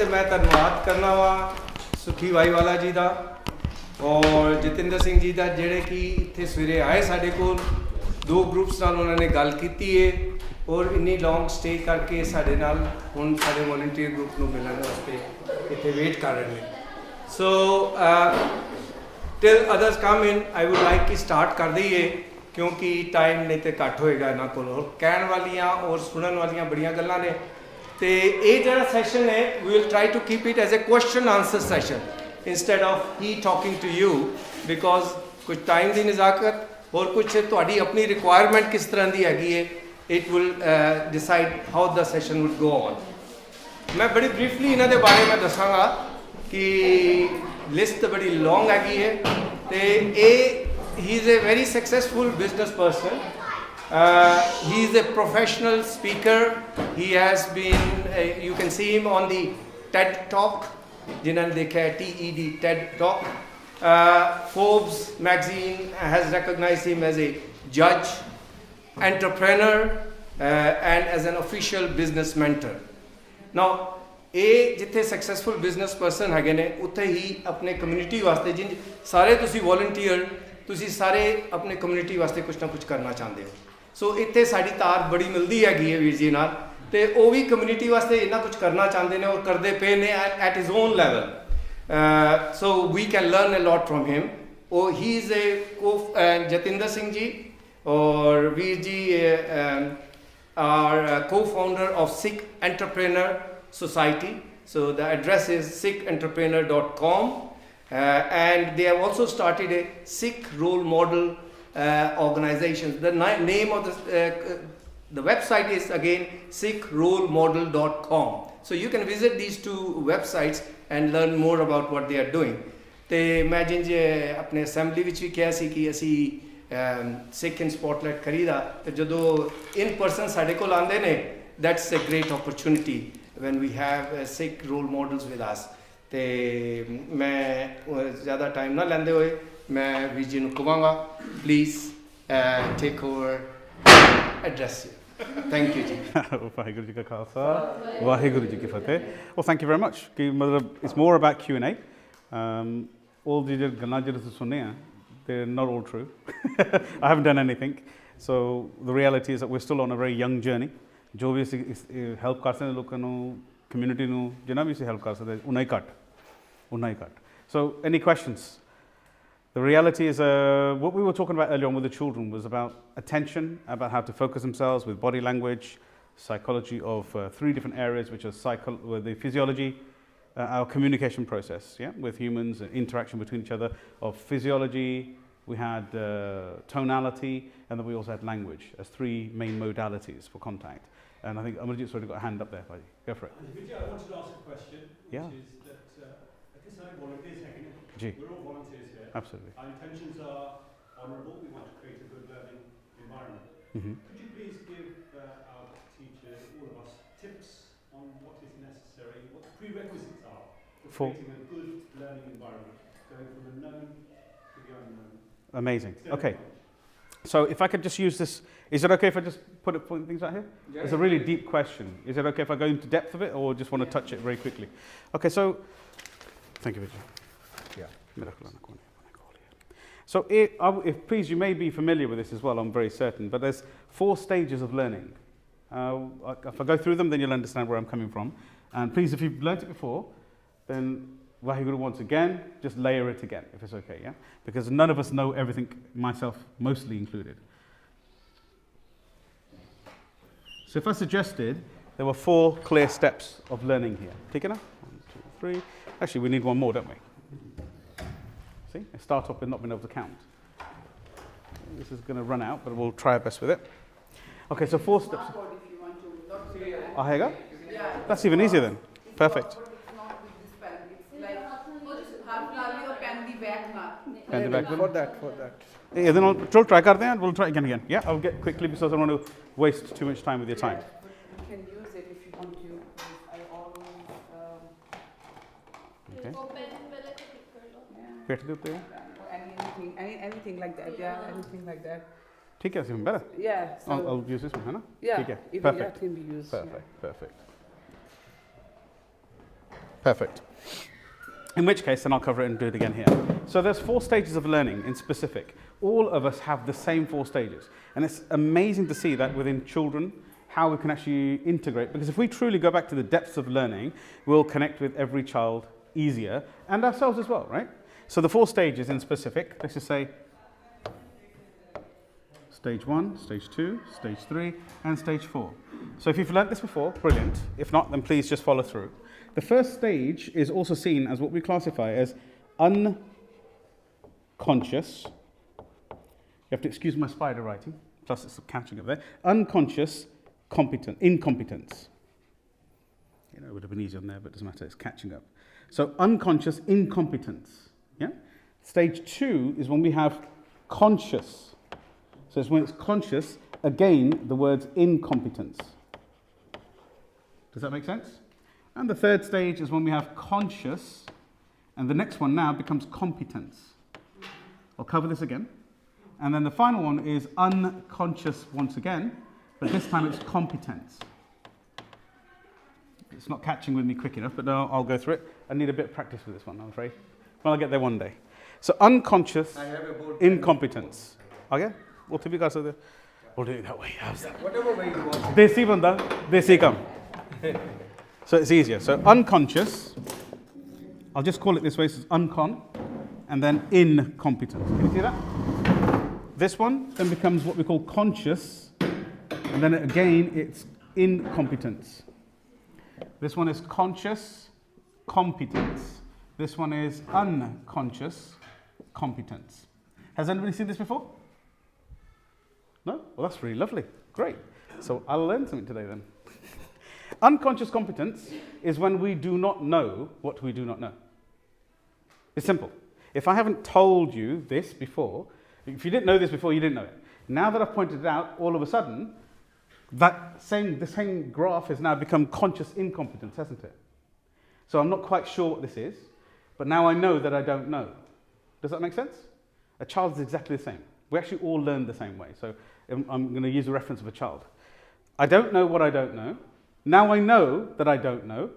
तो मैं धन्यवाद करना वा सुखी वाहीवाला जी का और जतिंदर सिंह जी का जेड़े कि इत्थे सवेरे आए साढ़े कोल 2 ग्रुप्स नाल उन्होंने गल की है और इन्नी लॉन्ग स्टे करके साढ़े नाल हुण साढ़े वॉलंटियर ग्रुप नूं मिलण वास्ते इत्थे वेट कर रहे हैं. So till others come in I would like कि स्टार्ट कर दईए क्योंकि टाइम नहीं तो घट होएगा इन्हां कोल और कहण वालियां और सुनन वालियां बड़ियां गल्लां ने. तो ये जरा सैशन है we will try to keep it as a question answer session instead of ही टॉकिंग टू यू बिकॉज कुछ टाइम की नज़ाकत और कुछ तुहाडी अपनी रिक्वायरमेंट किस तरह की हैगी है it will decide how the session would go on. मैं बड़ी ब्रीफली इन्हां दे बारे में दसांगा कि लिस्ट तो बड़ी लॉन्ग हैगी है. तो ये ही is a very successful business person. He is a professional speaker. He has been, you can see him on the TED Talk. जिन्होंने देखा है TED, TED Talk. Forbes magazine has recognized him as a judge, entrepreneur, and as an official business mentor. Now, ये जिथे successful business person है ने उत्थे ही अपने community वास्ते जिन सारे तुसी वॉलंटियर तुसी सारे अपने कम्यूनिटी वास्ते कुछ ना कुछ करना चाहते हो. सो इत्थे साड़ी तार बड़ी मिलती हैगी है वीर जी नाल ते वो भी कम्यूनिटी वास्ते इन्ना कुछ करना चाहते हैं और करते पे ने at his own level. So we can learn a lot from him. Oh he is a Jatinder Singh ji और Veer ji are cofounder of Sikh entrepreneur Society. So the address is sikhentrepreneur.com and they have also started a Sikh role model organization. The name of the website is again sikhrolemodel.com. So you can visit these 2 websites and learn more about what they are doing. ਤੇ ਮੈਂ ਜਿੰਜ ਆਪਣੇ assembly ਵਿੱਚ ਵੀ ਕਿਹਾ ਸੀ ਕਿ ਅਸੀਂ ਸਿੱਖ ਇਨ spotlight ਕਰੀਦਾ ਤੇ ਜਦੋਂ ਇਨ ਪਰਸਨ ਸਾਡੇ ਕੋਲ ਆਉਂਦੇ ਨੇ that's a great opportunity when we have Sikh role models with us. ਤੇ ਮੈਂ ज़्यादा टाइम ना लेंदे हुए मैं ਵੀਰ ਜੀ ਨੂੰ ਕਹਾਂਗਾ please take over address you. Thank you ਜੀ. ਵਾਹਿਗੁਰੂ ਜੀ ਕਾ ਖਾਲਸਾ ਵਾਹਿਗੁਰੂ ਜੀ ਕੀ ਫਤਿਹ. well thank you very much ਕਿ ਮਤਲਬ it's more about Q&A. all the ਗੱਲਾਂ ਜਿਹੜੇ ਤੁਸੀਂ ਸੁਣੇ ਆ they're not all true. I haven't done anything. So the reality is that we're still on a very young journey. जो भी ਅਸੀਂ ਹੈਲਪ ਕਰ ਸਕਦੇ ਲੋਕਾਂ ਨੂੰ ਕਮਿਊਨਿਟੀ ਨੂੰ ਜਿੰਨਾ ਵੀ ਅਸੀਂ ਹੈਲਪ ਕਰ ਸਕਦੇ ਉਨਾ ਹੀ ਘੱਟ. So any questions? The reality is what we were talking about earlier on with the children was about attention, about how to focus themselves with body language, psychology of 3 different areas which are the physiology, our communication process, with humans, interaction between each other, of physiology. We had tonality, and then we also had language as 3 main modalities for contact. And I think Amarjit's already got a hand up there. Buddy. Go for it. Vijay, I wanted to ask a question, which is that at this time, volunteers hanging in. We're all volunteers here. Absolutely. Our intentions are honourable. We want to create a good learning environment. Mm-hmm. Could you please give our teachers, all of us, tips on what is necessary, what the prerequisites are for creating a good learning environment, going from the known to the unknown? Amazing. Okay. So if I could just use this, is it okay if I just put things out here? Yeah. It's a really deep question. Is it okay if I go into depth of it or just want to touch it very quickly? Okay, so thank you, Vijay. Yeah. So if please, you may be familiar with this as well, I'm very certain, but there's 4 stages of learning. If I go through them, then you'll understand where I'm coming from. And please, if you've learnt it before, then Waheguru once again, just layer it again, if it's okay, yeah? Because none of us know everything, myself mostly included. So if I suggested there were 4 clear steps of learning here. Take it now? 1, 2, 3. Actually, we need one more, don't we? See? I start off with not being able to count. This is going to run out, but we'll try our best with it. Okay, so 4 steps. If you want to not see it. Oh, here you go? Yeah. That's even easier then. Perfect. For that. Yeah, then we'll try करते हैं. We'll try again. Yeah, I'll get quickly because I don't want to waste too much time with your time. You can use it if you want to. I always. Okay. Yeah. बैठ दे उत्ते. Anything like that. Yeah, anything like that. ठीक है, that's even better. Yeah. So I'll use this one, है ना? Yeah. ठीक है. Even Perfect. that can be used. Perfect. Perfect. In which case, then I'll cover it and do it again here. So there's 4 stages of learning in specific. All of us have the same 4 stages. And it's amazing to see that within children, how we can actually integrate. Because if we truly go back to the depths of learning, we'll connect with every child easier, and ourselves as well, right? So the 4 stages in specific, let's just say stage 1, stage 2, stage 3, and stage 4. So if you've learnt this before, brilliant. If not, then please just follow through. The first stage is also seen as what we classify as unconscious. You have to excuse my spider writing, plus it's catching up there. Unconscious incompetence. You know, it would have been easier on there, but it doesn't matter, it's catching up. So unconscious incompetence. Yeah? Stage 2 is when we have conscious. So it's when it's conscious, again, the word's incompetence. Does that make sense? And the third stage is when we have conscious, and the next one now becomes competence. I'll cover this again. And then the final one is unconscious once again, but this time it's competence. It's not catching with me quick enough, but no, I'll go through it. I need a bit of practice with this one, I'm afraid. But I'll get there one day. So unconscious incompetence. Okay? We'll do it that way. How's that? Whatever way you want. Desi banda, desi kam. So it's easier. So unconscious, I'll just call it this way, so it's uncon, and then incompetence. Can you see that? This one then becomes what we call conscious, and then again it's incompetence. This one is conscious competence. This one is unconscious competence. Has anybody seen this before? No? Well, that's really lovely. Great. So I'll learn something today then. Unconscious competence is when we do not know what we do not know. It's simple. If I haven't told you this before, if you didn't know this before, you didn't know it. Now that I've pointed it out, all of a sudden, the same graph has now become conscious incompetence, hasn't it? So I'm not quite sure what this is, but now I know that I don't know. Does that make sense? A child is exactly the same. We actually all learn the same way. So I'm going to use a reference of a child. I don't know what I don't know. Now I know that I don't know.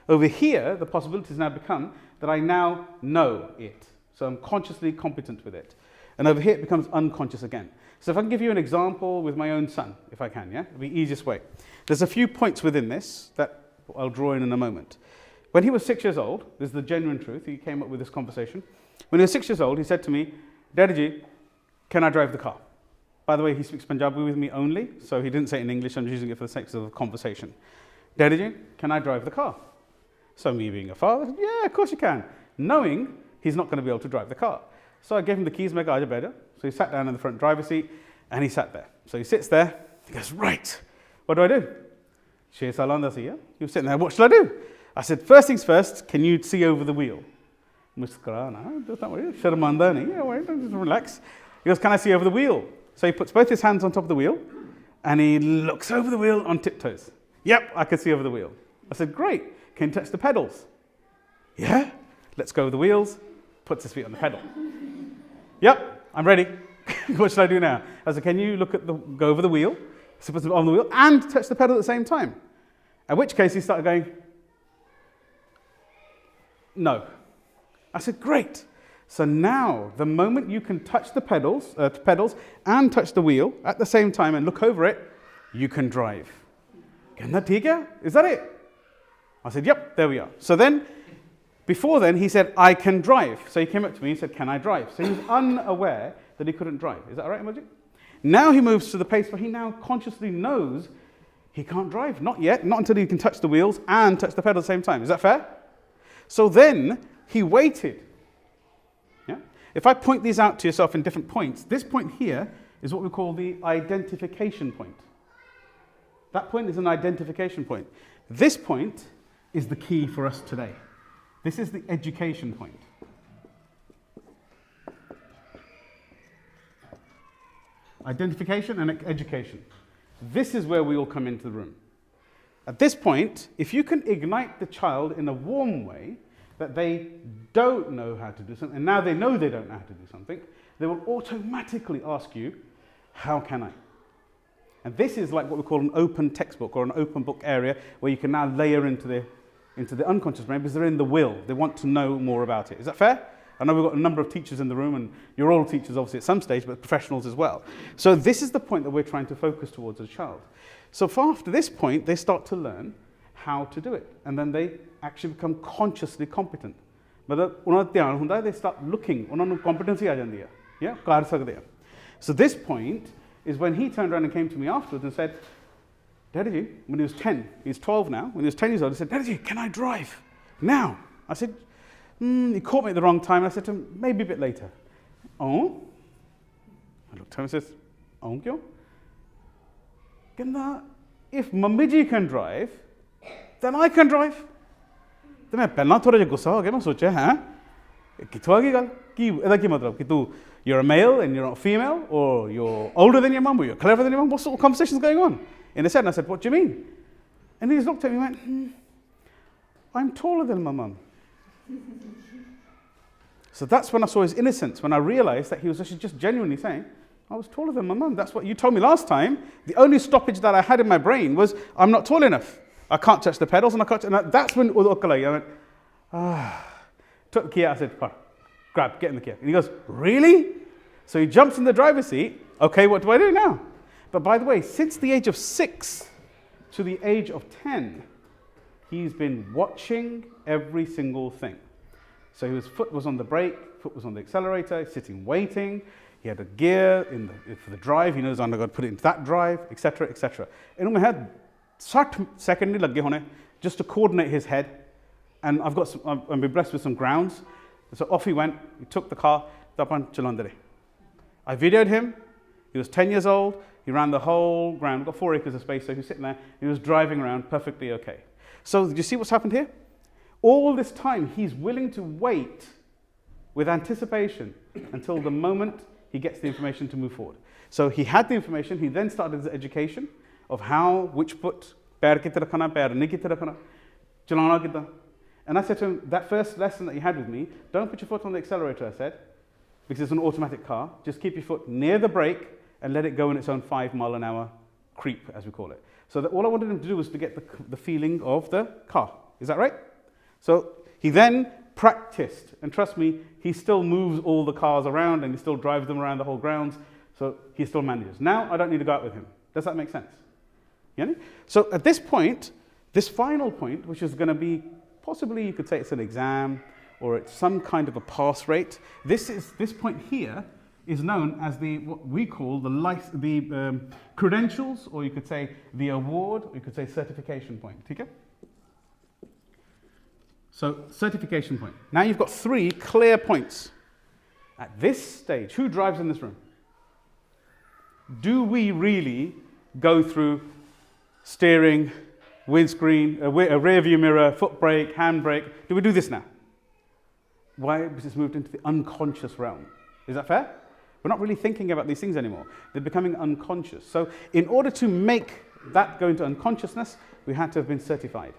Over here, the possibilities now become that I now know it. So I'm consciously competent with it. And over here, it becomes unconscious again. So if I can give you an example with my own son, if I can, yeah? It'll be the easiest way. There's a few points within this that I'll draw in a moment. When he was 6 years old, this is the genuine truth, he came up with this conversation. When he was 6 years old, he said to me, "Daddy, can I drive the car?" By the way, he speaks Punjabi with me only, so he didn't say it in English, I'm using it for the sake of the conversation. "Daddy, can I drive the car?" So me being a father, I said, "Yeah, of course you can," knowing he's not going to be able to drive the car. So I gave him the keys, make Aja better. So he sat down in the front driver's seat, and he sat there. So he sits there, he goes, "Right, what do I do?" He was sitting there, "What shall I do?" I said, "First things first, can you see over the wheel?" Just relax. He goes, "Can I see over the wheel?" So he puts both his hands on top of the wheel, and he looks over the wheel on tiptoes. "Yep, I can see over the wheel." I said, "Great, can you touch the pedals?" "Yeah, let's go over the wheels." Puts his feet on the pedal. "Yep, I'm ready. What should I do now?" I said, "Can you go over the wheel?" So he puts it on the wheel and touch the pedal at the same time. At which case he started going, "No." I said, "Great. So now, the moment you can touch the pedals and touch the wheel at the same time and look over it, you can drive." Is that it? I said, "Yep, there we are." So then, before then, he said, "I can drive." So he came up to me and said, "Can I drive?" So he was unaware that he couldn't drive. Is that right, Emoji? Now he moves to the place where he now consciously knows he can't drive. Not yet, not until he can touch the wheels and touch the pedal at the same time. Is that fair? So then he waited. Yeah? If I point these out to yourself in different points, this point here is what we call the identification point. That point is an identification point. This point is the key for us today. This is the education point. Identification and education. This is where we all come into the room. At this point, if you can ignite the child in a warm way, that they don't know how to do something, and now they know they don't know how to do something, they will automatically ask you, "How can I?" And this is like what we call an open textbook or an open book area where you can now layer into into the unconscious brain because they're in the will. They want to know more about it. Is that fair? I know we've got a number of teachers in the room, and you're all teachers obviously at some stage, but professionals as well. So this is the point that we're trying to focus towards as a child. So after this point, they start to learn how to do it, and then they actually become consciously competent. They start looking, competency aa jandi hai. Yeah, kar sakde ha. So this point is when he turned around and came to me afterwards and said, Daddy, when he was 10, he's 12 now, when he was 10 years old, he said, Daddy, can I drive now? I said, he caught me at the wrong time. I said to him, maybe a bit later. Oh? I looked at him and says, oh, kyo? If Mammiji can drive, then I can drive. तो मैं पहला थोड़ा जिहा गुस्सा हो गया मैं सोचा हैं किथों आ गई गल कि ਇਹਦਾ ਕੀ ਮਤਲਬ कि तू you're a male and you're not female or you're older than your mum or you're clever than your mum, what sort of conversations going on in his head? And I said, what do you mean? And he just looked at me and went, I'm taller than my mum. So that's when I saw his innocence, when I realized that he was actually just genuinely saying, I was taller than my mum. That's what you told me last time. The only stoppage that I had in my brain was I'm not tall enough. I can't touch the pedals and I can't. And that's when I went, took the key out. I said, grab, get in the key. And he goes, really? So he jumps in the driver's seat. Okay, what do I do now? But by the way, since the age of 6 to the age of 10, he's been watching every single thing. So his foot was on the brake, foot was on the accelerator, sitting waiting. He had a gear for the drive. He knows I'm going to put it into that drive, etc., etc. In my head, 60 seconds lagge hone just to coordinate his head. And I've been blessed with some grounds. So off he went. He took the car. I videoed him. He was 10 years old. He ran the whole ground. We've got 4 acres of space, so he was sitting there. He was driving around perfectly okay. So did you see what's happened here? All this time, he's willing to wait with anticipation until the moment he gets the information to move forward. So he had the information. He then started his education of how, which foot, pair kitte rakhna, pair nahi kitte rakhna, chalana kidda. And I said to him, that first lesson that you had with me, don't put your foot on the accelerator, I said, because it's an automatic car. Just keep your foot near the brake and let it go in its own 5-mile-an-hour creep, as we call it. So that all I wanted him to do was to get the feeling of the car. Is that right? So he then practiced, and trust me, he still moves all the cars around and he still drives them around the whole grounds, so he still manages. Now I don't need to go out with him. Does that make sense? Yeah? So at this point, this final point, which is going to be possibly, you could say it's an exam or it's some kind of a pass rate, this point here is known as what we call the credentials, or you could say the award, or you could say certification point. Okay? So, certification point. Now you've got 3 clear points. At this stage, who drives in this room? Do we really go through steering, windscreen, a rear view mirror, foot brake, hand brake? Do we do this now? Why? Because it's moved into the unconscious realm. Is that fair? We're not really thinking about these things anymore. They're becoming unconscious. So, in order to make that go into unconsciousness, we had to have been certified.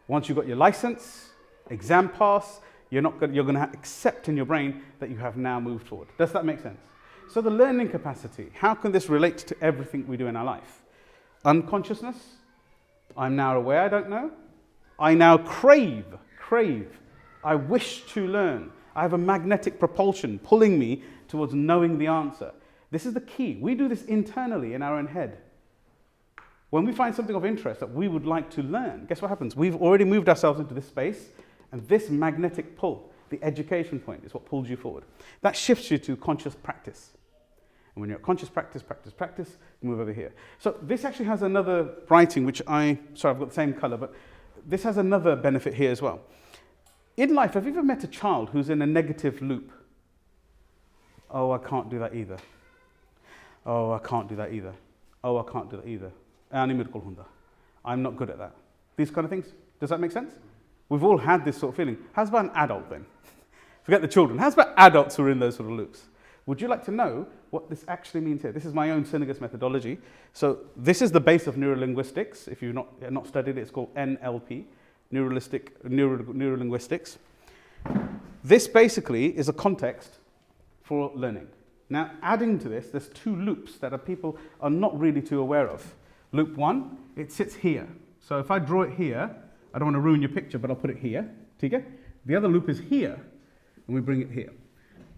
Once you've got your license, exam pass, you're going to accept in your brain that you have now moved forward. Does that make sense? So the learning capacity, how can this relate to everything we do in our life? Unconsciousness, I'm now aware I don't know. I now crave. I wish to learn. I have a magnetic propulsion pulling me towards knowing the answer. This is the key. We do this internally in our own head. When we find something of interest that we would like to learn, guess what happens? We've already moved ourselves into this space, and this magnetic pull, the education point, is what pulls you forward. That shifts you to conscious practice. And when you're at conscious practice, you move over here. So this actually has another writing, which I've got the same color, but this has another benefit here as well. In life, have you ever met a child who's in a negative loop? Oh, I can't do that either. Oh, I can't do that either. Oh, I can't do that either. I'm not good at that. These kind of things. Does that make sense? We've all had this sort of feeling. How's about an adult then? Forget the children. How's about adults who are in those sort of loops? Would you like to know what this actually means here? This is my own Synergist methodology. So this is the base of neurolinguistics. If you've not studied it, it's called NLP, neurolinguistics. This basically is a context for learning. Now, adding to this, there's 2 loops that people are not really too aware of. Loop 1, it sits here. So if I draw it here, I don't want to ruin your picture, but I'll put it here. Okay? The other loop is here, and we bring it here.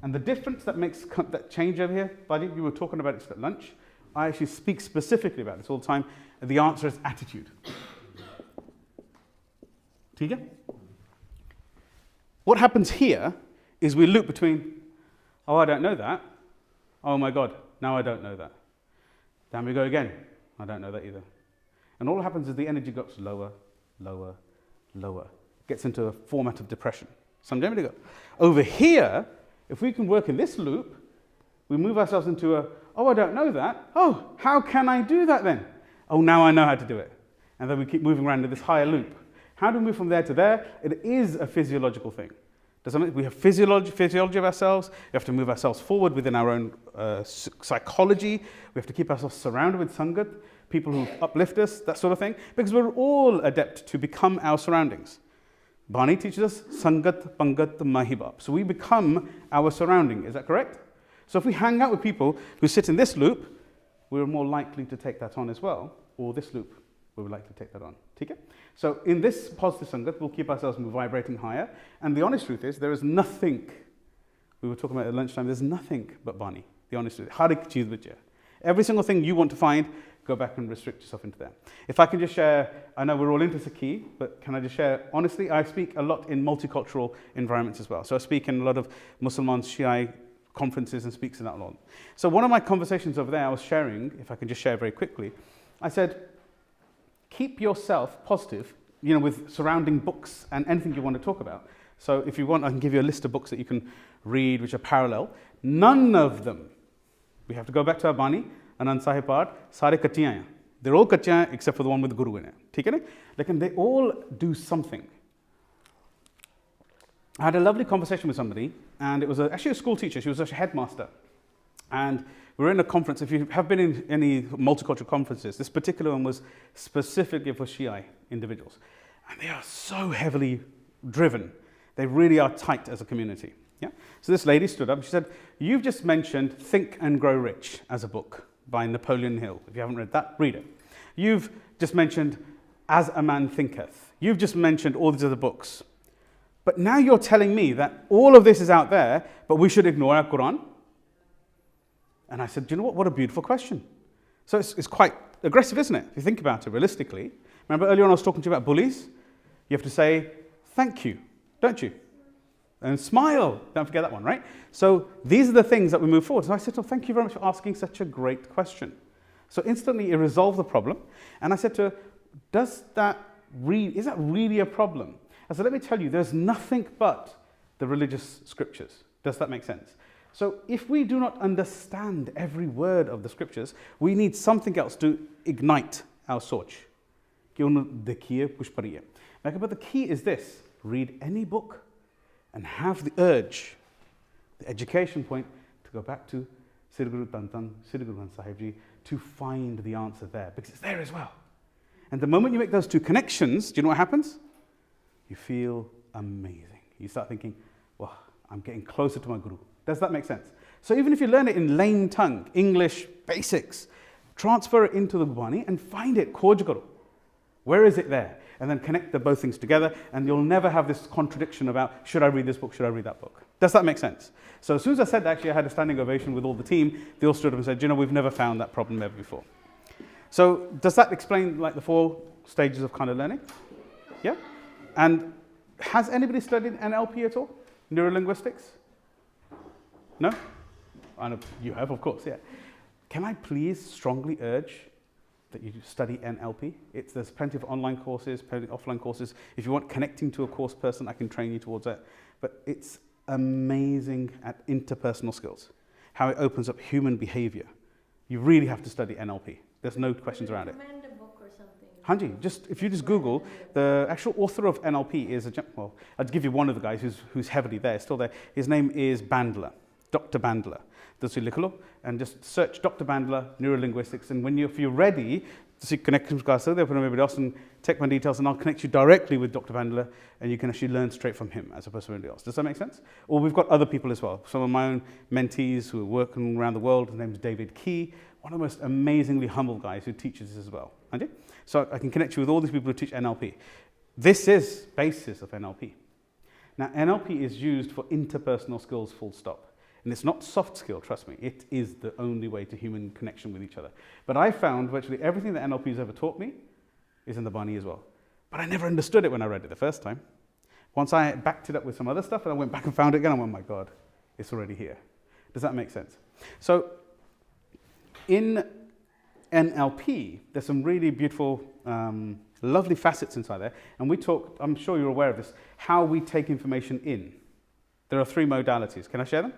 And the difference that makes that change over here, buddy, you were talking about it at lunch. I actually speak specifically about this all the time. And the answer is attitude. Okay? What happens here is we loop between, oh, I don't know that. Oh my God, now I don't know that. Then we go again. I don't know that either. And all that happens is the energy goes lower, lower, lower. Gets into a format of depression. Some generally go. Over here, if we can work in this loop, we move ourselves into a, oh, I don't know that. Oh, how can I do that then? Oh, now I know how to do it. And then we keep moving around in this higher loop. How do we move from there to there? It is a physiological thing. Does that mean we have physiology of ourselves? We have to move ourselves forward within our own psychology. We have to keep ourselves surrounded with sangat, people who uplift us, that sort of thing, because we're all adept to become our surroundings. Bani teaches us sangat, pangat, mahibab. So we become our surrounding. Is that correct? So if we hang out with people who sit in this loop, we're more likely to take that on as well, or this loop, we would like to take that on. Okay? So in this positive sangat, we'll keep ourselves vibrating higher. And the honest truth is, there is nothing, we were talking about at lunchtime, there's nothing but Bani. The honest truth. Harik cheez vich. Every single thing you want to find, go back and restrict yourself into there. If I can just share, I know we're all into Sukhi, but can I just share, honestly, I speak a lot in multicultural environments as well. So I speak in a lot of Muslims, Shia conferences and speaks in that a lot. So one of my conversations over there I was sharing, if I can just share very quickly, I said, keep yourself positive, with surrounding books and anything you want to talk about. So if you want, I can give you a list of books that you can read which are parallel. None of them, we have to go back to our Bani, Anand Sahib Path, sare kachiyan hain. They're all kachiyan except for the one with Guru in it. ठीक है ना? लेकिन they all do something. I had a lovely conversation with somebody, and it was actually a school teacher. She was a headmaster. And we were in a conference. If you have been in any multicultural conferences, this particular one was specifically for Shia individuals. And they are so heavily driven. They really are tight as a community. Yeah? So this lady stood up and she said, you've just mentioned Think and Grow Rich as a book by Napoleon Hill. If you haven't read that, read it. You've just mentioned As a Man Thinketh. You've just mentioned all these other books. But now you're telling me that all of this is out there, but we should ignore our Quran? And I said, do you know what? What a beautiful question. So it's quite aggressive, isn't it? If you think about it realistically. Remember earlier on I was talking to you about bullies? You have to say, thank you, don't you? And smile. Don't forget that one, right? So these are the things that we move forward. So I said, oh, thank you very much for asking such a great question. So instantly it resolved the problem. And I said to her, is that really a problem? I said, let me tell you, there's nothing but the religious scriptures. Does that make sense? So if we do not understand every word of the scriptures, we need something else to ignite our soch. But the key is this: read any book and have the urge, the education point, to go back to Sri Guru Tantan, Sri Guru Granth Sahib Ji, to find the answer there, because it's there as well. And the moment you make those two connections, do you know what happens? You feel amazing. You start thinking, wow, I'm getting closer to my Guru. Does that make sense? So even if you learn it in lame tongue, English, basics, transfer it into the Bani and find it, Khoj karo. Where is it there? And then connect the both things together, and you'll never have this contradiction about, should I read this book, should I read that book? Does that make sense? So as soon as I said that, actually I had a standing ovation with all the team. They all stood up and said, we've never found that problem ever before. So does that explain like the 4 stages of kind of learning? Yeah? And has anybody studied NLP at all? Neurolinguistics? No? I know you have, of course, yeah. Can I please strongly urge that you study NLP? There's plenty of online courses, plenty of offline courses. If you want connecting to a course person, I can train you towards that. But it's amazing at interpersonal skills, how it opens up human behavior. You really have to study NLP. There's no questions around it. Recommend a book or something. Hanji, if you just Google, the actual author of NLP is I'll give you one of the guys who's heavily there, still there. His name is Bandler, Dr. Bandler. And just search Dr. Bandler, neurolinguistics, and if you're ready to connect with Garza, they'll put everybody else and take my details, and I'll connect you directly with Dr. Bandler, and you can actually learn straight from him as opposed to anybody else. Does that make sense? Or we've got other people as well. Some of my own mentees who are working around the world. His name is David Key, one of the most amazingly humble guys who teaches this as well. So I can connect you with all these people who teach NLP. This is basis of NLP. Now, NLP is used for interpersonal skills, full stop. And it's not soft skill, trust me. It is the only way to human connection with each other. But I found virtually everything that NLP has ever taught me is in the Bani as well. But I never understood it when I read it the first time. Once I backed it up with some other stuff and I went back and found it again, I went, oh my God, it's already here. Does that make sense? So in NLP, there's some really beautiful, lovely facets inside there. And we talk, I'm sure you're aware of this, how we take information in. There are 3 modalities. Can I share them?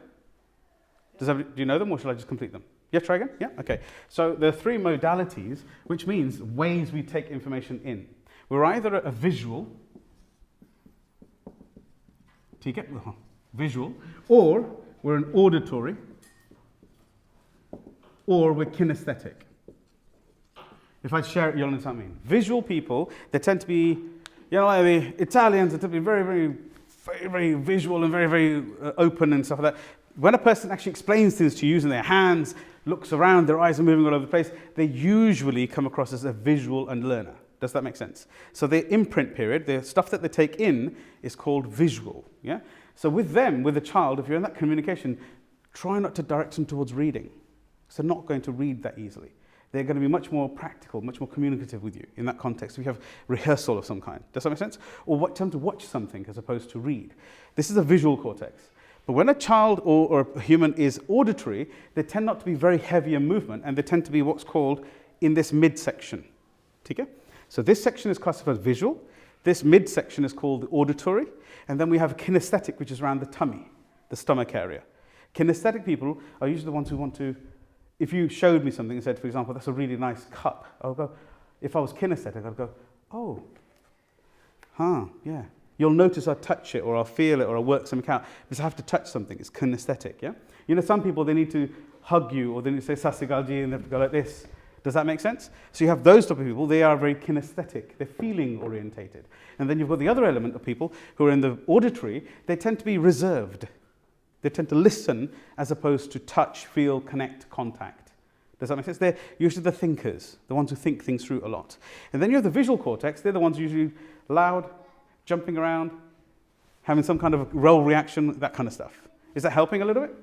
Do you know them, or shall I just complete them? Yeah, try again? Yeah? Okay. So there are 3 modalities, which means ways we take information in. We're either a visual, visual, or we're an auditory, or we're kinesthetic. If I share it, you'll understand what I mean. Visual people, they tend to be, like the Italians, they tend to be very, very, very, very visual and very, very open and stuff like that. When a person actually explains things to you using their hands, looks around, their eyes are moving all over the place, they usually come across as a visual and learner. Does that make sense? So their imprint period, the stuff that they take in, is called visual. Yeah. So with them, with a child, if you're in that communication, try not to direct them towards reading. So they're not going to read that easily. They're going to be much more practical, much more communicative with you in that context. We have rehearsal of some kind. Does that make sense? Or tend to watch something as opposed to read. This is a visual cortex. But when a child or a human is auditory, they tend not to be very heavy in movement, and they tend to be what's called in this midsection. Okay? So this section is classified as visual. This midsection is called the auditory. And then we have kinesthetic, which is around the tummy, the stomach area. Kinesthetic people are usually the ones who want to, if you showed me something and said, for example, that's a really nice cup, I'll go, if I was kinesthetic, I'd go, oh, yeah. You'll notice I'll touch it, or I'll feel it, or I'll work something out. Because I have to touch something. It's kinesthetic, yeah? Some people, they need to hug you, or they need to say sasigalji, and they have to go like this. Does that make sense? So you have those type of people. They are very kinesthetic. They're feeling orientated. And then you've got the other element of people who are in the auditory. They tend to be reserved. They tend to listen as opposed to touch, feel, connect, contact. Does that make sense? They're usually the thinkers, the ones who think things through a lot. And then you have the visual cortex. They're the ones usually loud, jumping around, having some kind of role reaction, that kind of stuff. Is that helping a little bit?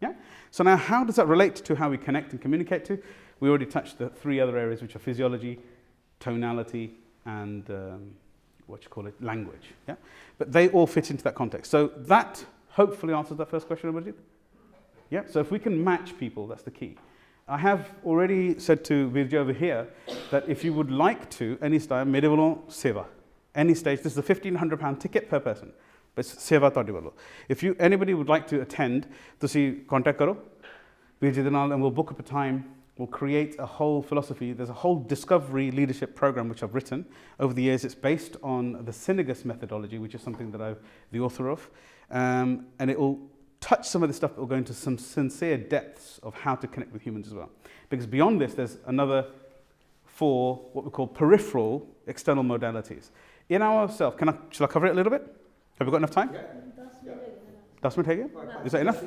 Yeah? So now how does that relate to how we connect and communicate to? We already touched the 3 other areas, which are physiology, tonality, and language. Yeah? But they all fit into that context. So that hopefully answers that first question, Abhijit. Yeah? So if we can match people, that's the key. I have already said to Virji over here that if you would like to, any style, medieval seva, any stage, this is a £1,500 ticket per person. But seva todi wallo. If anybody would like to attend, tusi contact karo, Virji de naal, and we'll book up a time. We'll create a whole philosophy. There's a whole discovery leadership program which I've written over the years. It's based on the Synegus methodology, which is something that I'm the author of. And it will touch some of the stuff that will go into some sincere depths of how to connect with humans as well. Because beyond this, there's another 4 what we call peripheral external modalities. In ourselves, shall I cover it a little bit? Have we got enough time? Yeah. 10 minutes again? Is that enough?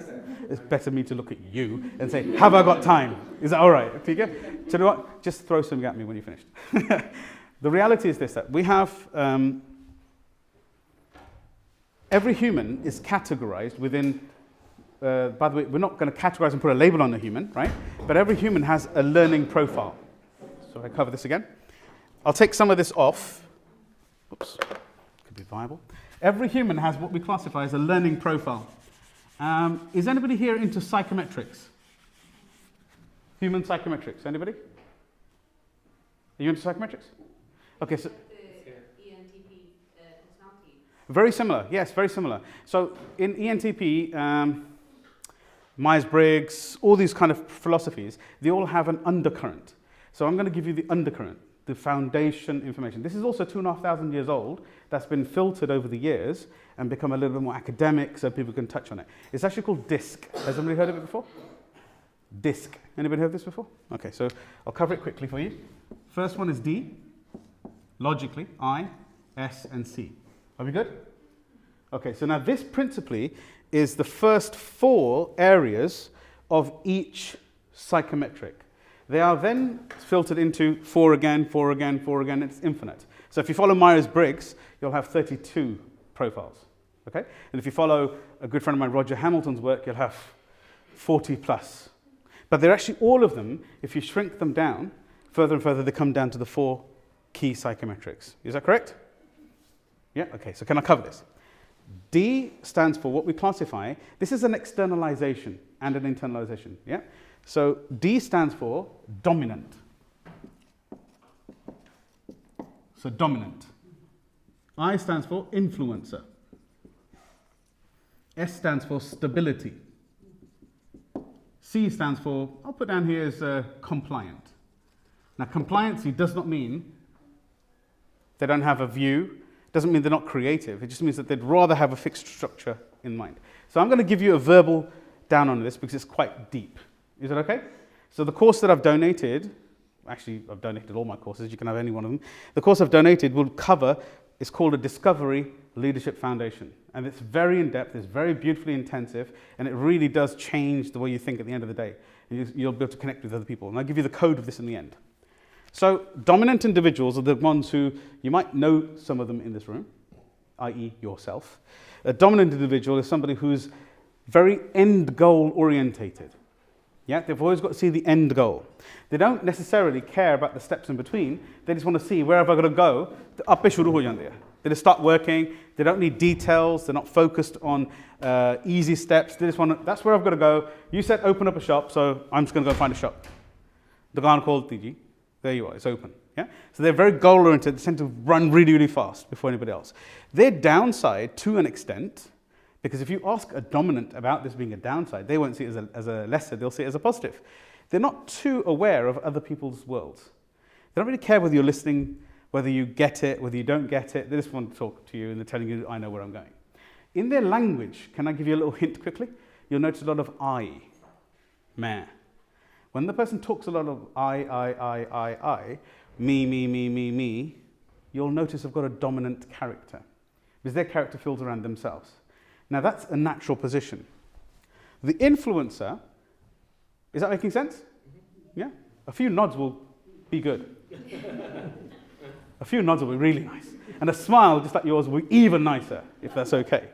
It's better me to look at you and say, have I got time? Is that all right? So you know what? Just throw something at me when you're finished. The reality is this, that we have, every human is categorized within, by the way, we're not going to categorize and put a label on a human, right? But every human has a learning profile. So I cover this again. I'll take some of this off. Oops, could be viable. Every human has what we classify as a learning profile. Is anybody here into psychometrics? Human psychometrics, anybody? Are you into psychometrics? Okay, so... ENTP personality. Very similar, yes, very similar. So in ENTP, Myers-Briggs, all these kind of philosophies, they all have an undercurrent. So I'm going to give you the undercurrent, the foundation information. This is also 2,500 years old. That's been filtered over the years and become a little bit more academic so people can touch on it. It's actually called DISC. Has anybody heard of it before? DISC. Anybody heard of this before? Okay, so I'll cover it quickly for you. First one is D, logically, I, S, and C. Are we good? Okay, so now this principally is the first 4 areas of each psychometric. They are then filtered into 4 again, 4 again, 4 again. It's infinite. So if you follow Myers-Briggs, you'll have 32 profiles. Okay? And if you follow a good friend of mine, Roger Hamilton's work, you'll have 40 plus. But they're actually all of them, if you shrink them down, further and further, they come down to the 4 key psychometrics. Is that correct? Yeah? Okay, so can I cover this? D stands for what we classify. This is an externalization and an internalization. Yeah? So D stands for dominant. So dominant. I stands for influencer. S stands for stability. C stands for, I'll put down here as compliant. Now, compliancy does not mean they don't have a view, doesn't mean they're not creative, it just means that they'd rather have a fixed structure in mind. So I'm going to give you a verbal down on this because it's quite deep. Is it okay? So the course that I've donated, actually I've donated all my courses, you can have any one of them. The course I've donated will cover, it's called a Discovery Leadership Foundation. And it's very in-depth, it's very beautifully intensive, and it really does change the way you think at the end of the day. You'll be able to connect with other people. And I'll give you the code of this in the end. So dominant individuals are the ones who, you might know some of them in this room, i.e. yourself. A dominant individual is somebody who's very end goal orientated. Yeah, they've always got to see the end goal. They don't necessarily care about the steps in between. They just want to see where have I got to go. They just start working. They don't need details. They're not focused on easy steps. They just want to, that's where I've got to go. You said open up a shop, so I'm just going to go find a shop. Dukaan khol tiji. There you are, it's open. Yeah? So they're very goal-oriented, they tend to run really, really fast before anybody else. Their downside, to an extent, because if you ask a dominant about this being a downside, they won't see it as a lesser, they'll see it as a positive. They're not too aware of other people's worlds. They don't really care whether you're listening, whether you get it, whether you don't get it. They just want to talk to you and they're telling you, I know where I'm going. In their language, can I give you a little hint quickly? You'll notice a lot of I, meh. When the person talks a lot of I, me, you'll notice they've got a dominant character because their character fills around themselves. Now that's a natural position. The influencer, is that making sense? Yeah? A few nods will be good. A few nods will be really nice. And a smile just like yours will be even nicer, if that's okay.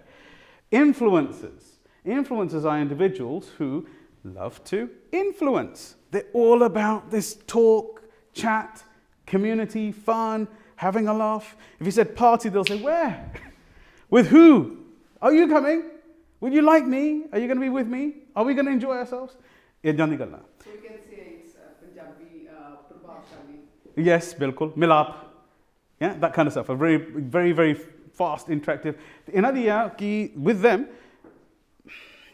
Influencers. Influencers are individuals who love to influence. They're all about this talk, chat, community, fun, having a laugh. If you said party, they'll say, where? With who? Are you coming? Would you like me? Are you going to be with me? Are we going to enjoy ourselves? So we can say it's Punjabi prabhavshali. Yes, bilkul. Milap. Yeah, that kind of stuff. A very, very, very fast, interactive. With them,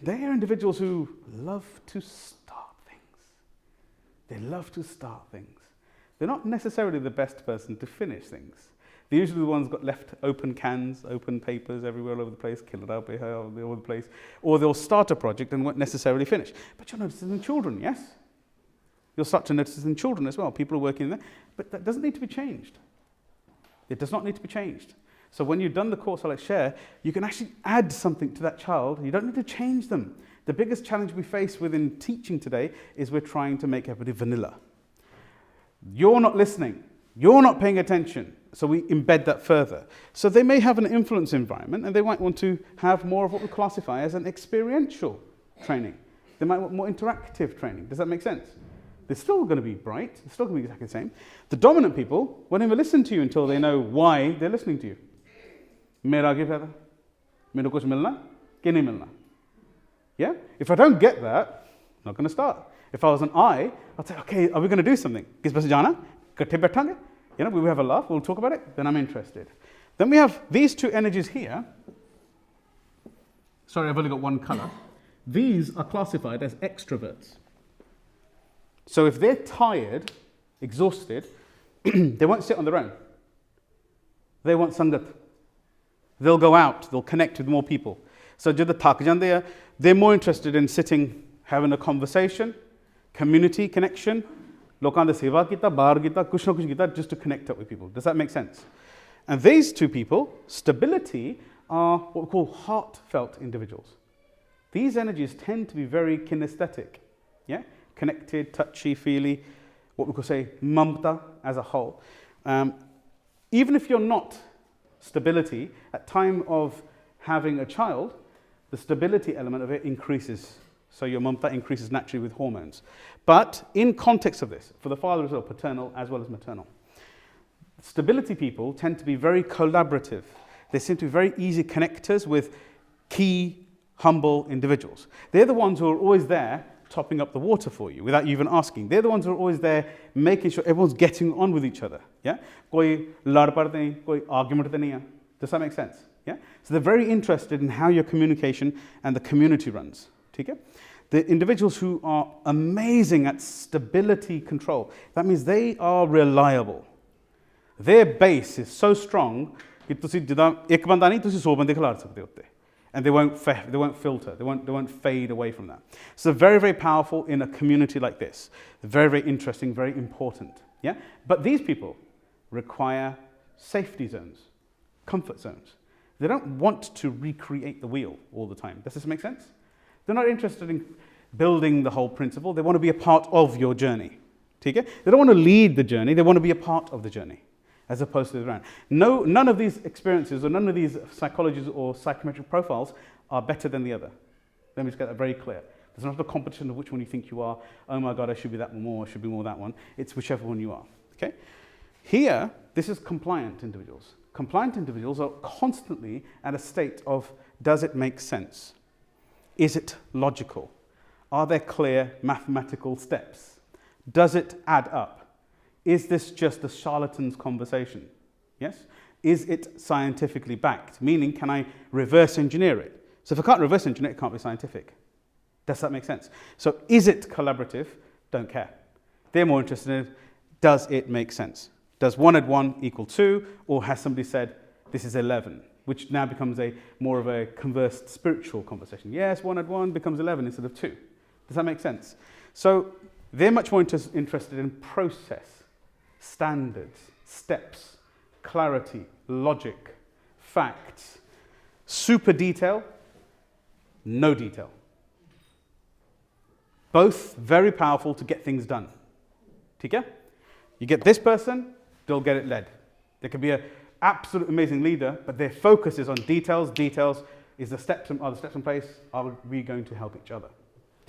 they are individuals who love to start things. They love to start things. They're not necessarily the best person to finish things. They're usually the ones got left open cans, open papers everywhere all over the place, kill it out all over the place. Or they'll start a project and won't necessarily finish. But you'll notice it in children, yes? You'll start to notice it in children as well. People are working there. But that doesn't need to be changed. It does not need to be changed. So when you've done the course I like share, you can actually add something to that child. You don't need to change them. The biggest challenge we face within teaching today is we're trying to make everybody vanilla. You're not listening. You're not paying attention. So we embed that further. So they may have an influence environment and they might want to have more of what we classify as an experiential training. They might want more interactive training. Does that make sense? They're still going to be bright. They're still going to be exactly the same. The dominant people won't even listen to you until they know why they're listening to you. Mera ke fayda? Maine kuch milna? Ke nahi milna? Yeah? If I don't get that, I'm not going to start. If I was an I, I'd say, okay, are we going to do something? Kis paase jana? Kathe baithange? You know, we have a laugh, we'll talk about it, then I'm interested. Then we have these two energies here. Sorry, I've only got one color. These are classified as extroverts. So if they're tired, exhausted, they won't sit on their own. They want sangat. They'll go out, they'll connect with more people. So they're more interested in sitting, having a conversation, community connection, ਲੋਕਾਂ ਦੇ ਸੇਵਾ ਕੀਤਾ ਬਾਹਰ ਕੀਤਾ ਕੁਛ ਨਾ ਕੁਛ ਕੀਤਾ just to connect up with people. Does that make sense? And these two people, stability, are what we call heartfelt individuals. These energies tend to be very kinesthetic, yeah, connected, touchy, feely, what we could say mamta as a whole. even if you're not stability, at time of having a child, the stability element of it increases. So your mamta increases naturally with hormones. But in context of this, for the father as well, paternal as well as maternal, stability people tend to be very collaborative. They seem to be very easy connectors with key, humble individuals. They're the ones who are always there topping up the water for you without you even asking. They're the ones who are always there making sure everyone's getting on with each other. Yeah? Koi lad pad nahi, koi argument nahi hai. Does that make sense? Yeah? So they're very interested in how your communication and the community runs. Okay? The individuals who are amazing at stability control, that means they are reliable. Their base is so strong that ਤੁਸੀਂ ਜਿੱਦਾਂ ਇੱਕ ਬੰਦਾ ਨਹੀਂ ਤੁਸੀਂ 100 ਬੰਦੇ ਖਿਲਾਰ ਸਕਦੇ ਉੱਤੇ. And they won't filter, they won't fade away from that. So very, very powerful in a community like this. Very, very interesting, very important. Yeah? But these people require safety zones, comfort zones. They don't want to recreate the wheel all the time. Does this make sense? They're not interested in building the whole principle. They want to be a part of your journey. They don't want to lead the journey, they want to be a part of the journey, as opposed to the round. No, none of these experiences or none of these psychologies or psychometric profiles are better than the other. Let me just get that very clear. There's not a competition of which one you think you are. Oh my God, I should be that one more, I should be more that one. It's whichever one you are. Okay? Here, this is compliant individuals. Compliant individuals are constantly at a state of, does it make sense? Is it logical? Are there clear mathematical steps? Does it add up? Is this just a charlatan's conversation? Yes? Is it scientifically backed? Meaning, can I reverse engineer it? So if I can't reverse engineer it, it can't be scientific. Does that make sense? So is it collaborative? Don't care. They're more interested in, does it make sense? Does 1 add 1 equal 2? Or has somebody said, this is 11? Which now becomes more of a conversed spiritual conversation. Yes, 1 add 1 becomes 11 instead of 2. Does that make sense? So they're much more interested in process, standards, steps, clarity, logic, facts, super detail, no detail. Both very powerful to get things done. Okay? You get this person, they'll get it led. They could be an absolute amazing leader, but their focus is on details. Details is are the steps in place? Are we going to help each other?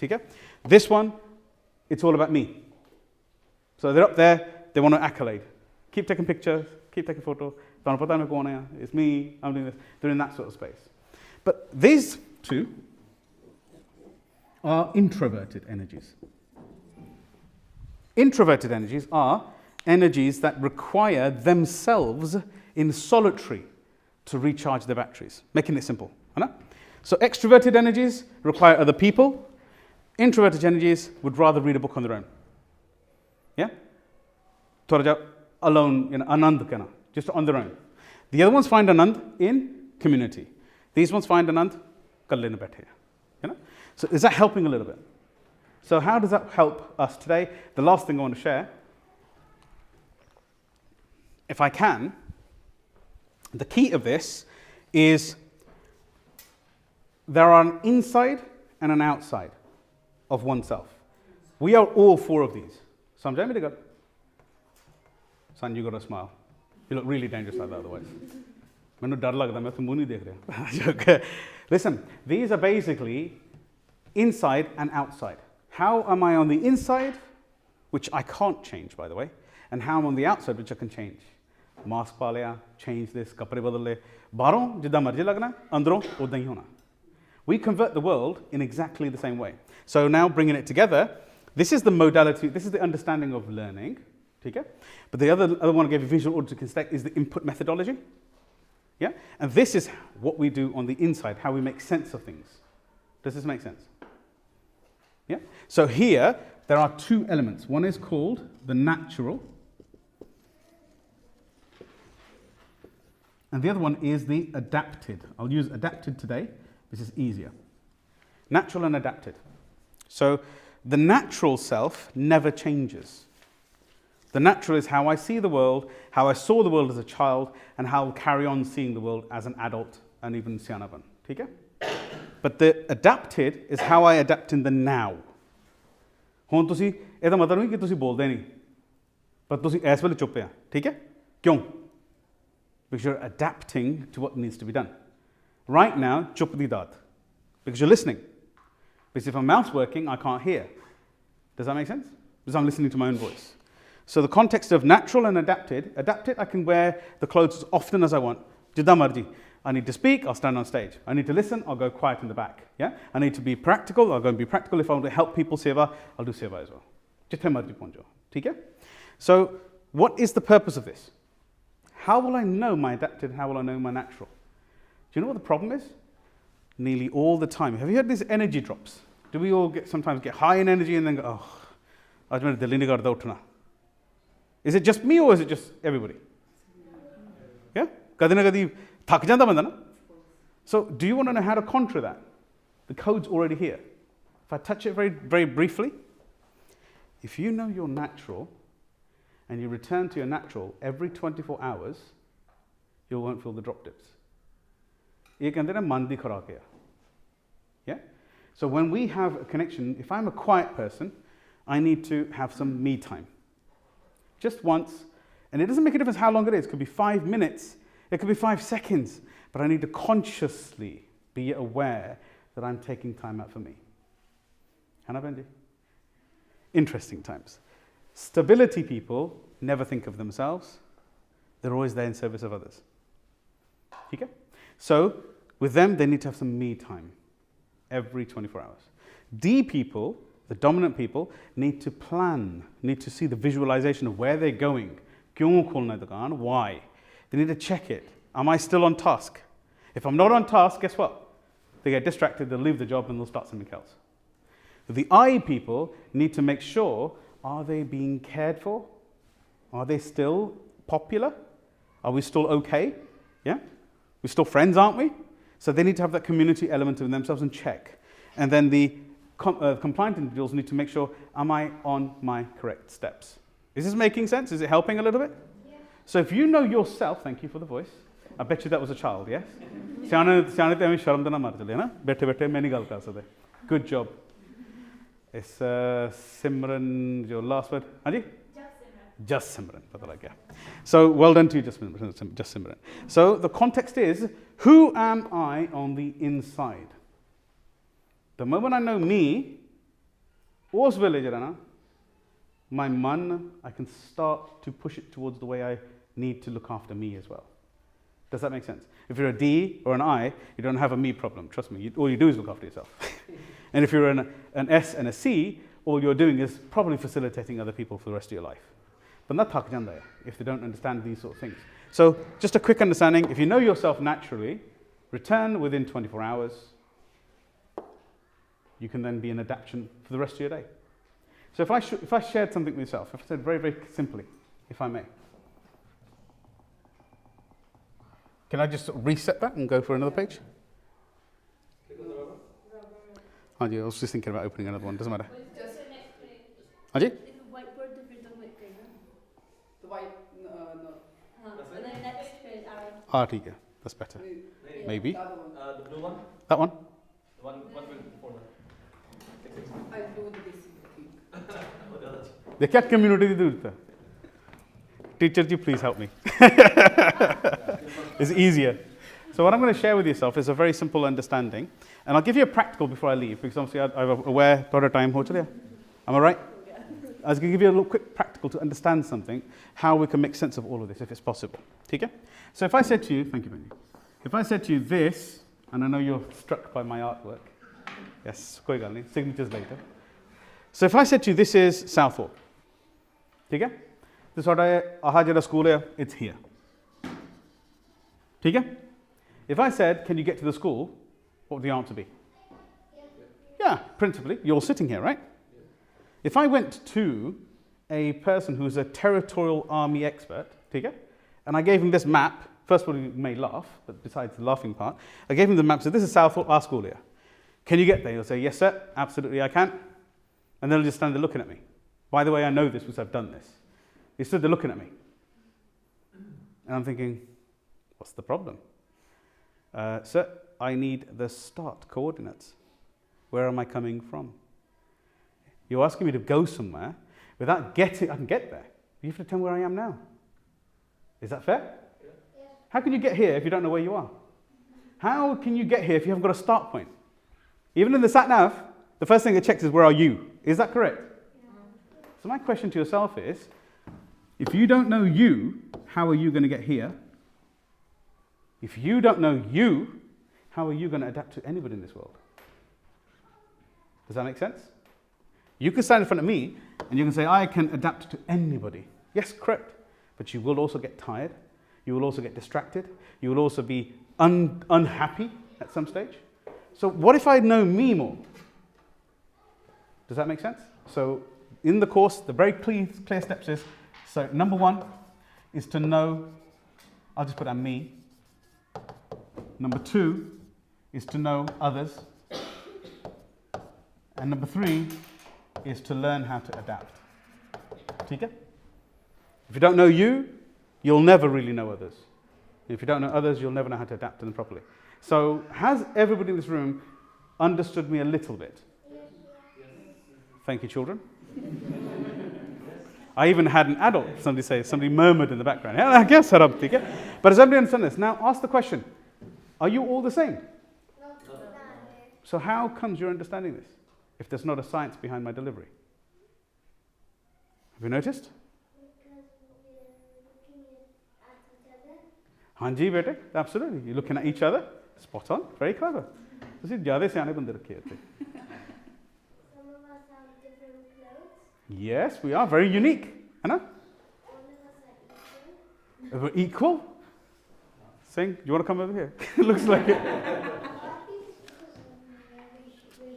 Okay? This one, it's all about me. So they're up there, they want an accolade. Keep taking pictures, keep taking photos. It's me, I'm doing this. They're in that sort of space. But these two are introverted energies. Introverted energies are energies that require themselves in solitary to recharge their batteries, making it simple. So extroverted energies require other people. Introverted energies would rather read a book on their own. Yeah? Alone, anand, just on their own. The other ones find anand in community. These ones find anand kalle na baithe. So is that helping a little bit? So how does that help us today? The last thing I want to share, if I can, the key of this is there are an inside and an outside of oneself. We are all four of these. Samjhay mere gal? Son, you got to smile. You look really dangerous like that otherwise. Mainu dar lagda, main to muh nahi dekh raha. Listen, these are basically inside and outside. How am I on the inside, which I can't change, by the way, and how I'm on the outside, which I can change. Mask pa liya, change this, kapde badal le. Baron, jidda marji lagna, andron, udda hi hona. We convert the world in exactly the same way. So now bringing it together, this is the modality, this is the understanding of learning. Okay? But the other one I gave you visual order to construct is the input methodology. Yeah? And this is what we do on the inside, how we make sense of things. Does this make sense? Yeah? So here, there are two elements. One is called the natural, and the other one is the adapted. I'll use adapted today. This is easier. Natural and adapted. So the natural self never changes. The natural is how I see the world, how I saw the world as a child, and how I'll carry on seeing the world as an adult and even Sianaban. Okay? But the adapted is how I adapt in the now. ਹੁਣ ਤੁਸੀਂ ਇਹਦਾ ਮਤਲਬ ਨਹੀਂ ਕਿ ਤੁਸੀਂ ਬੋਲਦੇ ਨਹੀਂ ਪਰ ਤੁਸੀਂ ਇਸ ਵੇਲੇ ਚੁੱਪ ਆ ਠੀਕ ਹੈ ਕਿਉਂ because you're adapting to what needs to be done. Right now, chup di daat, because you're listening. Because if my mouth's working, I can't hear. Does that make sense? Because I'm listening to my own voice. So the context of natural and adapted, I can wear the clothes as often as I want. Jidda marji. I need to speak, I'll stand on stage. I need to listen, I'll go quiet in the back. Yeah? I need to be practical, I'll go and be practical. If I want to help people seva, I'll do seva as well. Jithe marji ponjo. Okay? So what is the purpose of this? How will I know my adapted? How will I know my natural? Do you know what the problem is? Nearly all the time. Have you heard these energy drops? Do we all sometimes get high in energy and then go, oh, aaj mere dil hi nahi karda uthna. Is it just me or is it just everybody? Yeah? Kadi na kadi thak janda banda na? So do you want to know how to contra that? The code's already here. If I touch it very, very briefly, if you know your natural and you return to your natural every 24 hours, you won't feel the drop dips. Ye kehande na man di khurak hai. Yeah? So when we have a connection, if I'm a quiet person, I need to have some me time. Just once. And it doesn't make a difference how long it is. It could be 5 minutes. It could be 5 seconds. But I need to consciously be aware that I'm taking time out for me. Hana Benji? Interesting times. Stability people never think of themselves. They're always there in service of others. Okay? So with them, they need to have some me time every 24 hours. D people, the dominant people, need to plan, need to see the visualization of where they're going. Kyun khulna hai dukaan? Why? They need to check it. Am I still on task? If I'm not on task, guess what? They get distracted, they'll leave the job and they'll start something else. The I people need to make sure, are they being cared for? Are they still popular? Are we still okay? Yeah? We're still friends, aren't we? So they need to have that community element of themselves and check. And then the compliant individuals need to make sure, am I on my correct steps? Is this making sense? Is it helping a little bit? Yeah. So if you know yourself, thank you for the voice. I bet you that was a child, yes? Good job. It's Simran, your last word. Anji? Just Simran. So well done to you, just Simran. So the context is, who am I on the inside? The moment I know me, my man, I can start to push it towards the way I need to look after me as well. Does that make sense? If you're a D or an I, you don't have a me problem. Trust me, all you do is look after yourself. And if you're an S and a C, all you're doing is probably facilitating other people for the rest of your life. But not thak janda hai if they don't understand these sort of things. So just a quick understanding, if you know yourself naturally, return within 24 hours, you can then be in adaptation for the rest of your day. So if I shared something with yourself, if I said very, very simply, if I may, can I just reset that and go for another page? I was just thinking about opening another one, doesn't matter. Ajay? The white, no. And then next page, Aaron. Ah, that's better. Maybe. The other one. The blue one? That one? The one before that. I do the basic thing. The cat community di durta. Teacher ji, please help me. It's easier. So what I'm going to share with yourself is a very simple understanding. And I'll give you a practical before I leave, because obviously I'm aware that time ho chaliya. Am I right? I was going to give you a little quick practical to understand something, how we can make sense of all of this, if it's possible. Okay? So if I said to you, thank you, Benny. If I said to you this, and I know you're struck by my artwork. Yes, koi gal nahi, signatures later. So if I said to you, this is Southall. Okay? This is what aha jada school hai, it's here. Okay? If I said, can you get to the school, what would the answer be? Yeah, principally. You're sitting here, right? If I went to a person who's a territorial army expert, okay, and I gave him this map, first of all, he may laugh, but besides the laughing part, I gave him the map, so this is Southall, our school here. Can you get there? He'll say, yes, sir, absolutely, I can. And then he'll just stand there looking at me. By the way, I know this because I've done this. He stood there looking at me. And I'm thinking, what's the problem? Sir, I need the start coordinates. Where am I coming from? You're asking me to go somewhere without getting, I can get there. You have to tell me where I am now. Is that fair? How can you get here if you don't know where you are? How can you get here if you haven't got a start point? Even in the sat-nav, the first thing it checks is where are you? Is that correct? So my question to yourself is, if you don't know you, how are you going to get here? If you don't know you, how are you going to adapt to anybody in this world? Does that make sense? You can stand in front of me and you can say, I can adapt to anybody. Yes, correct. But you will also get tired. You will also get distracted. You will also be unhappy at some stage. So what if I know me more? Does that make sense? So in the course, the very clear steps is, so number one is to know, I'll just put down me. Number two is to know others. And number three is to learn how to adapt. Okay? If you don't know you, you'll never really know others. If you don't know others, you'll never know how to adapt to them properly. So has everybody in this room understood me a little bit? Thank you, children. I even had an adult, somebody murmured in the background. Yeah, I guess, but does everybody understand this? Now ask the question, are you all the same? So how comes you're understanding this if there's not a science behind my delivery? Have you noticed? Hanji, bete, absolutely. You're looking at each other. Spot on. Very clever. Some of us have different clothes. Yes, we are very unique. Anna? All of us are equal. We're equal? Sing, do you want to come over here? Looks like it. We're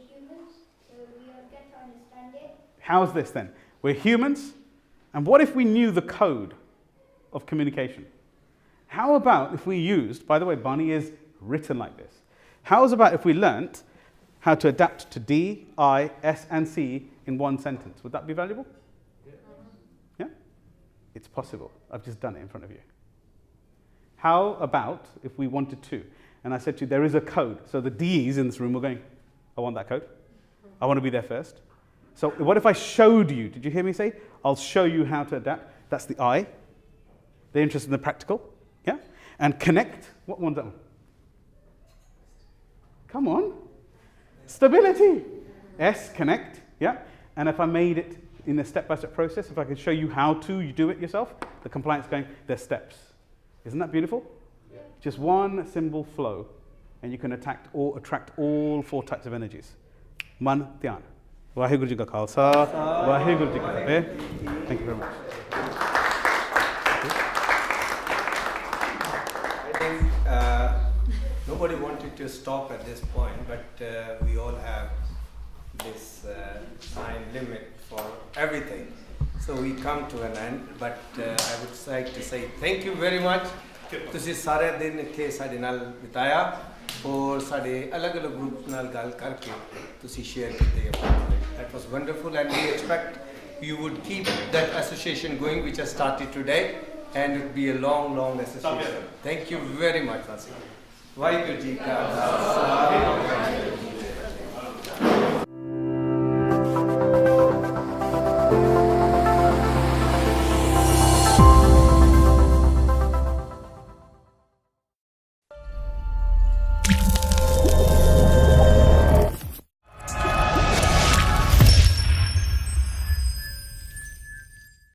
humans, so we all get to understand it. How's this then? We're humans, and what if we knew the code of communication? How about if we used, by the way, Barney is written like this. How's about if we learnt how to adapt to D, I, S, and C in one sentence? Would that be valuable? Yeah? It's possible. I've just done it in front of you. How about if we wanted to? And I said to you, there is a code. So the D's in this room were going, I want that code. I want to be there first. So what if I showed you? Did you hear me say? I'll show you how to adapt. That's the I. They're interested in the practical. Yeah? And connect. What one's that one? Come on. Stability. S, connect. Yeah? And if I made it in a step-by-step process, if I could show you how to, you do it yourself, the compliance going, there's steps. Isn't that beautiful? Yeah. Just one symbol flow, and you can attract all four types of energies. Man, dhyan. Waheguru Ji Ka Khalsa, Waheguru Ji Ki Fateh. Thank you very much. I think nobody wanted to stop at this point, but we all have this time limit for everything. So we come to an end, but I would like to say thank you very much. ਤੁਸੀਂ ਸਾਰੇ ਦਿਨ ਇੱਥੇ ਸਾਡੇ ਨਾਲ ਬਿਤਾਇਆ ਔਰ ਸਾਡੇ ਅਲੱਗ-ਅਲੱਗ ਗਰੁੱਪ ਨਾਲ ਗੱਲ ਕਰਕੇ ਤੁਸੀਂ ਸ਼ੇਅਰ ਕੀਤੇ ਆਪਣੇ। That was wonderful, and we expect you would keep that association going, which has started today, and it would be a long, long association. Thank you very much, Nasi. Waheguru Ji Ka Khalsa.